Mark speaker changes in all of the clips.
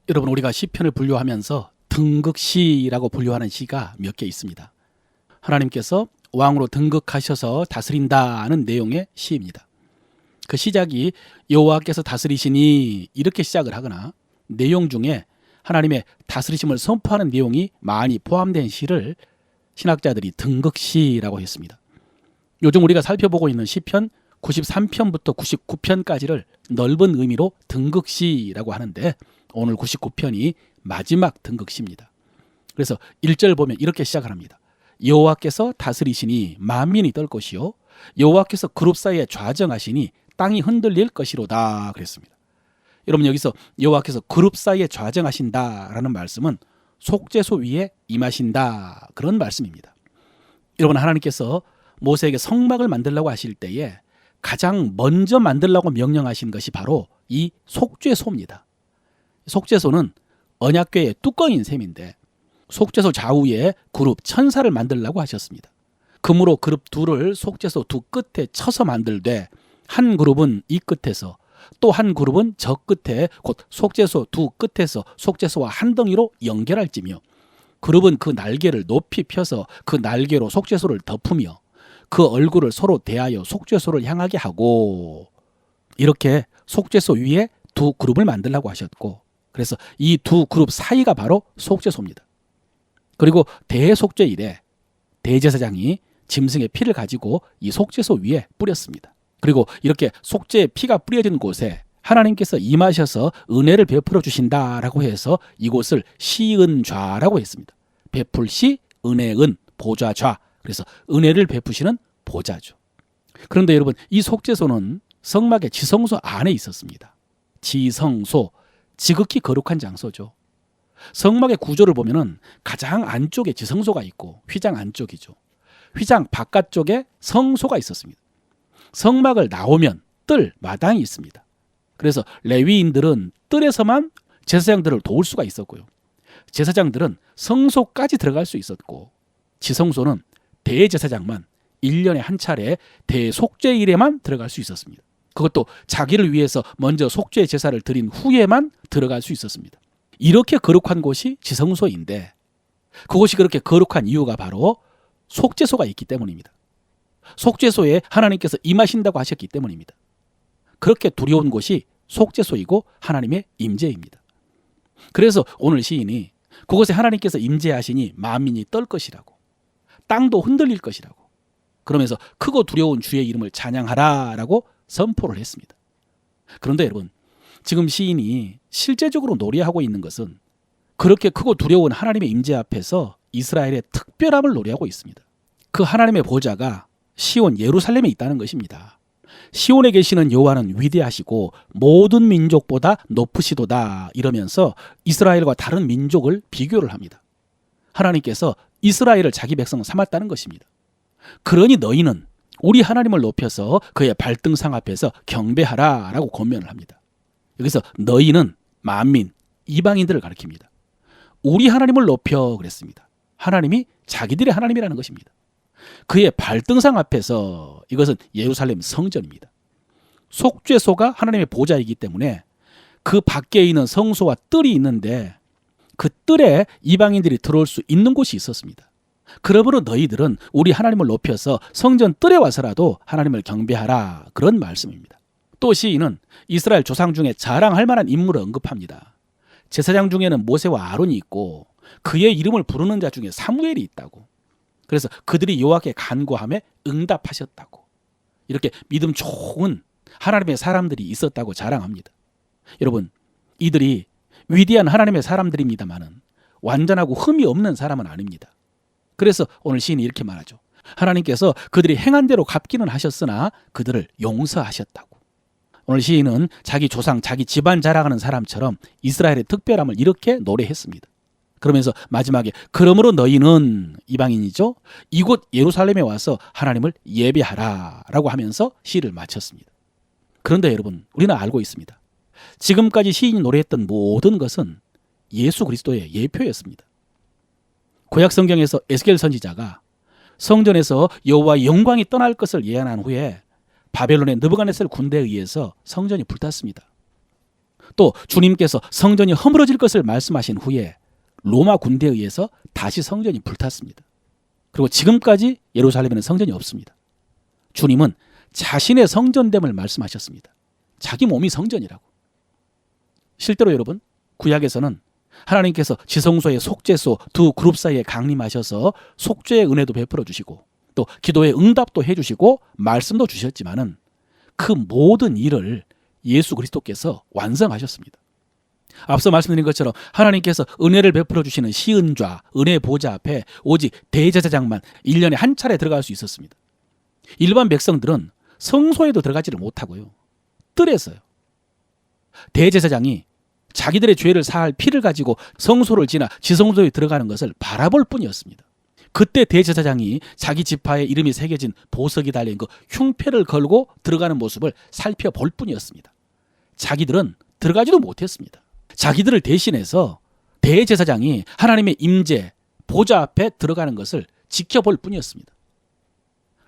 Speaker 1: 여러분, 우리가 시편을 분류하면서 등극시라고 분류하는 시가 몇 개 있습니다. 하나님께서 왕으로 등극하셔서 다스린다는 내용의 시입니다. 그 시작이 여호와께서 다스리시니 이렇게 시작을 하거나 내용 중에 하나님의 다스리심을 선포하는 내용이 많이 포함된 시를 신학자들이 등극시라고 했습니다. 요즘 우리가 살펴보고 있는 시편 93편부터 99편까지를 넓은 의미로 등극시라고 하는데 오늘 99편이 마지막 등극시입니다. 그래서 1절 보면 이렇게 시작을 합니다. 여호와께서 다스리시니 만민이 떨 것이요 여호와께서 그룹 사이에 좌정하시니 땅이 흔들릴 것이로다 그랬습니다. 여러분, 여기서 여호와께서 그룹 사이에 좌정하신다라는 말씀은 속죄소 위에 임하신다 그런 말씀입니다. 여러분, 하나님께서 모세에게 성막을 만들라고 하실 때에 가장 먼저 만들라고 명령하신 것이 바로 이 속죄소입니다. 속죄소는 언약궤의 뚜껑인 셈인데 속죄소 좌우에 그룹 천사를 만들라고 하셨습니다. 금으로 그룹 둘을 속죄소 두 끝에 쳐서 만들되 한 그룹은 이 끝에서 또 한 그룹은 저 끝에 곧 속죄소 두 끝에서 속죄소와 한 덩이로 연결할지며 그룹은 그 날개를 높이 펴서 그 날개로 속죄소를 덮으며 그 얼굴을 서로 대하여 속죄소를 향하게 하고 이렇게 속죄소 위에 두 그룹을 만들라고 하셨고 그래서 이 두 그룹 사이가 바로 속죄소입니다. 그리고 대속죄일에 대제사장이 짐승의 피를 가지고 이 속죄소 위에 뿌렸습니다. 그리고 이렇게 속죄의 피가 뿌려진 곳에 하나님께서 임하셔서 은혜를 베풀어 주신다라고 해서 이곳을 시은좌라고 했습니다. 베풀시, 은혜은, 보좌좌. 그래서 은혜를 베푸시는 보좌죠. 그런데 여러분, 이 속죄소는 성막의 지성소 안에 있었습니다. 지성소, 지극히 거룩한 장소죠. 성막의 구조를 보면은 가장 안쪽에 지성소가 있고 휘장 안쪽이죠. 휘장 바깥쪽에 성소가 있었습니다. 성막을 나오면 뜰, 마당이 있습니다. 그래서 레위인들은 뜰에서만 제사장들을 도울 수가 있었고요. 제사장들은 성소까지 들어갈 수 있었고 지성소는 대제사장만 1년에 한 차례 대속죄일에만 들어갈 수 있었습니다. 그것도 자기를 위해서 먼저 속죄 제사를 드린 후에만 들어갈 수 있었습니다. 이렇게 거룩한 곳이 지성소인데 그곳이 그렇게 거룩한 이유가 바로 속죄소가 있기 때문입니다. 속죄소에 하나님께서 임하신다고 하셨기 때문입니다. 그렇게 두려운 곳이 속죄소이고 하나님의 임재입니다. 그래서 오늘 시인이 그곳에 하나님께서 임재하시니 만민이 떨 것이라고 땅도 흔들릴 것이라고 그러면서 크고 두려운 주의 이름을 찬양하라라고 선포를 했습니다. 그런데 여러분, 지금 시인이 실제적으로 노래하고 있는 것은 그렇게 크고 두려운 하나님의 임재 앞에서 이스라엘의 특별함을 노래하고 있습니다. 그 하나님의 보좌가 시온 예루살렘에 있다는 것입니다. 시온에 계시는 여호와는 위대하시고 모든 민족보다 높으시도다 이러면서 이스라엘과 다른 민족을 비교를 합니다. 하나님께서 이스라엘을 자기 백성 삼았다는 것입니다. 그러니 너희는 우리 하나님을 높여서 그의 발등상 앞에서 경배하라라고 권면을 합니다. 여기서 너희는 만민, 이방인들을 가리킵니다. 우리 하나님을 높여 그랬습니다. 하나님이 자기들의 하나님이라는 것입니다. 그의 발등상 앞에서 이것은 예루살렘 성전입니다. 속죄소가 하나님의 보좌이기 때문에 그 밖에 있는 성소와 뜰이 있는데 그 뜰에 이방인들이 들어올 수 있는 곳이 있었습니다. 그러므로 너희들은 우리 하나님을 높여서 성전 뜰에 와서라도 하나님을 경배하라 그런 말씀입니다. 또 시인은 이스라엘 조상 중에 자랑할 만한 인물을 언급합니다. 제사장 중에는 모세와 아론이 있고 그의 이름을 부르는 자 중에 사무엘이 있다고. 그래서 그들이 여호와께 간구함에 응답하셨다고. 이렇게 믿음 좋은 하나님의 사람들이 있었다고 자랑합니다. 여러분, 이들이 위대한 하나님의 사람들입니다마는 완전하고 흠이 없는 사람은 아닙니다. 그래서 오늘 시인이 이렇게 말하죠. 하나님께서 그들이 행한 대로 갚기는 하셨으나 그들을 용서하셨다고. 오늘 시인은 자기 조상, 자기 집안 자랑하는 사람처럼 이스라엘의 특별함을 이렇게 노래했습니다. 그러면서 마지막에 그러므로 너희는 이방인이죠. 이곳 예루살렘에 와서 하나님을 예배하라 라고 하면서 시를 마쳤습니다. 그런데 여러분, 우리는 알고 있습니다. 지금까지 시인이 노래했던 모든 것은 예수 그리스도의 예표였습니다. 구약 성경에서 에스겔 선지자가 성전에서 여호와의 영광이 떠날 것을 예언한 후에 바벨론의 느부갓네살 군대에 의해서 성전이 불탔습니다. 또 주님께서 성전이 허물어질 것을 말씀하신 후에 로마 군대에 의해서 다시 성전이 불탔습니다. 그리고 지금까지 예루살렘에는 성전이 없습니다. 주님은 자신의 성전됨을 말씀하셨습니다. 자기 몸이 성전이라고. 실제로 여러분, 구약에서는 하나님께서 지성소의 속죄소 두 그룹 사이에 강림하셔서 속죄의 은혜도 베풀어 주시고 또 기도의 응답도 해주시고 말씀도 주셨지만은 그 모든 일을 예수 그리스도께서 완성하셨습니다. 앞서 말씀드린 것처럼 하나님께서 은혜를 베풀어 주시는 시은좌, 은혜 보좌 앞에 오직 대제사장만 1년에 한 차례 들어갈 수 있었습니다. 일반 백성들은 성소에도 들어가지를 못하고요. 뜰에서요. 대제사장이 자기들의 죄를 사할 피를 가지고 성소를 지나 지성소에 들어가는 것을 바라볼 뿐이었습니다. 그때 대제사장이 자기 지파의 이름이 새겨진 보석이 달린 그 흉패를 걸고 들어가는 모습을 살펴볼 뿐이었습니다. 자기들은 들어가지도 못했습니다. 자기들을 대신해서 대제사장이 하나님의 임재, 보좌 앞에 들어가는 것을 지켜볼 뿐이었습니다.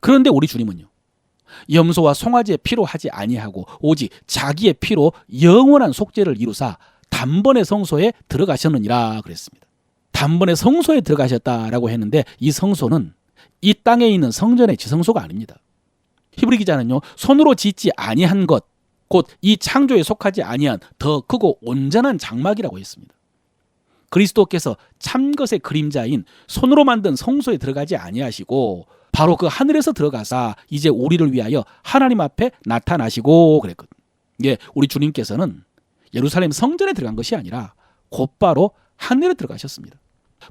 Speaker 1: 그런데 우리 주님은요, 염소와 송아지의 피로 하지 아니하고 오직 자기의 피로 영원한 속죄를 이루사 단번에 성소에 들어가셨느니라 그랬습니다. 단번에 성소에 들어가셨다라고 했는데 이 성소는 이 땅에 있는 성전의 지성소가 아닙니다. 히브리 기자는요, 손으로 짓지 아니한 것, 곧 이 창조에 속하지 아니한 더 크고 온전한 장막이라고 했습니다. 그리스도께서 참것의 그림자인 손으로 만든 성소에 들어가지 아니하시고 바로 그 하늘에서 들어가사 이제 우리를 위하여 하나님 앞에 나타나시고 그랬거든요. 예, 우리 주님께서는 예루살렘 성전에 들어간 것이 아니라 곧바로 하늘에 들어가셨습니다.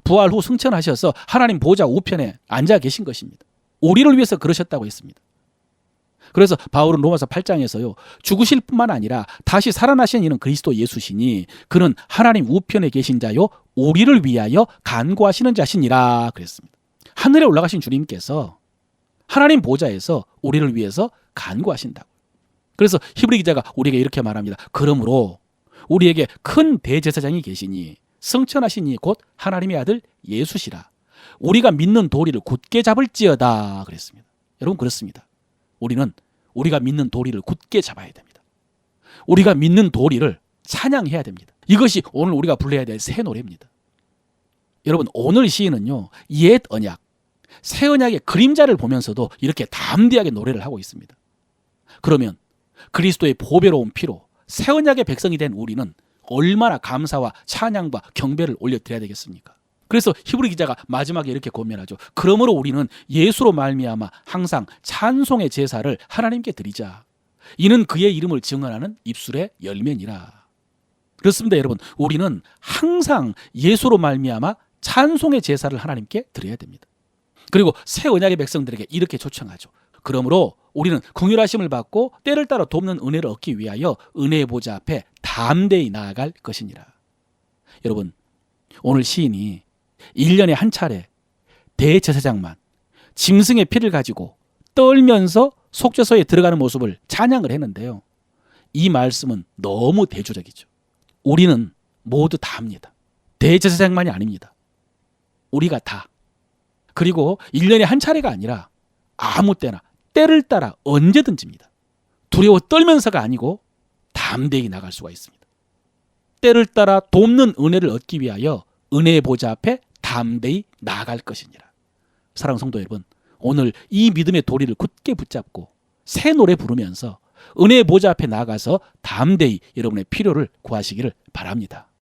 Speaker 1: 부활 후 승천하셔서 하나님 보좌 우편에 앉아 계신 것입니다. 우리를 위해서 그러셨다고 했습니다. 그래서 바울은 로마서 8장에서요, 죽으실 뿐만 아니라 다시 살아나신 이는 그리스도 예수시니 그는 하나님 우편에 계신 자요 우리를 위하여 간구하시는 자시니라 그랬습니다. 하늘에 올라가신 주님께서 하나님 보좌에서 우리를 위해서 간구하신다고. 그래서 히브리 기자가 우리에게 이렇게 말합니다. 그러므로 우리에게 큰 대제사장이 계시니 승천하시니 곧 하나님의 아들 예수시라. 우리가 믿는 도리를 굳게 잡을지어다 그랬습니다. 여러분, 그렇습니다. 우리는 우리가 믿는 도리를 굳게 잡아야 됩니다. 우리가 믿는 도리를 찬양해야 됩니다. 이것이 오늘 우리가 불러야 될 새 노래입니다. 여러분, 오늘 시인은요, 옛 언약, 새 언약의 그림자를 보면서도 이렇게 담대하게 노래를 하고 있습니다. 그러면 그리스도의 보배로운 피로 새 언약의 백성이 된 우리는 얼마나 감사와 찬양과 경배를 올려드려야 되겠습니까? 그래서 히브리 기자가 마지막에 이렇게 고면하죠. 그러므로 우리는 예수로 말미암아 항상 찬송의 제사를 하나님께 드리자. 이는 그의 이름을 증언하는 입술의 열매니라. 그렇습니다, 여러분. 우리는 항상 예수로 말미암아 찬송의 제사를 하나님께 드려야 됩니다. 그리고 새 언약의 백성들에게 이렇게 초청하죠. 그러므로 우리는 긍휼하심을 받고 때를 따라 돕는 은혜를 얻기 위하여 은혜의 보좌 앞에 담대히 나아갈 것이니라. 여러분, 오늘 시인이 1년에 한 차례 대제사장만 짐승의 피를 가지고 떨면서 속죄소에 들어가는 모습을 찬양을 했는데요. 이 말씀은 너무 대조적이죠. 우리는 모두 다 합니다. 대제사장만이 아닙니다. 우리가 다. 그리고 1년에 한 차례가 아니라 아무 때나 때를 따라 언제든지입니다. 두려워 떨면서가 아니고 담대히 나갈 수가 있습니다. 때를 따라 돕는 은혜를 얻기 위하여 은혜의 보좌 앞에 담대히 나아갈 것이니라. 사랑하는 성도 여러분, 오늘 이 믿음의 도리를 굳게 붙잡고 새 노래 부르면서 은혜의 보좌 앞에 나아가서 담대히 여러분의 필요를 구하시기를 바랍니다.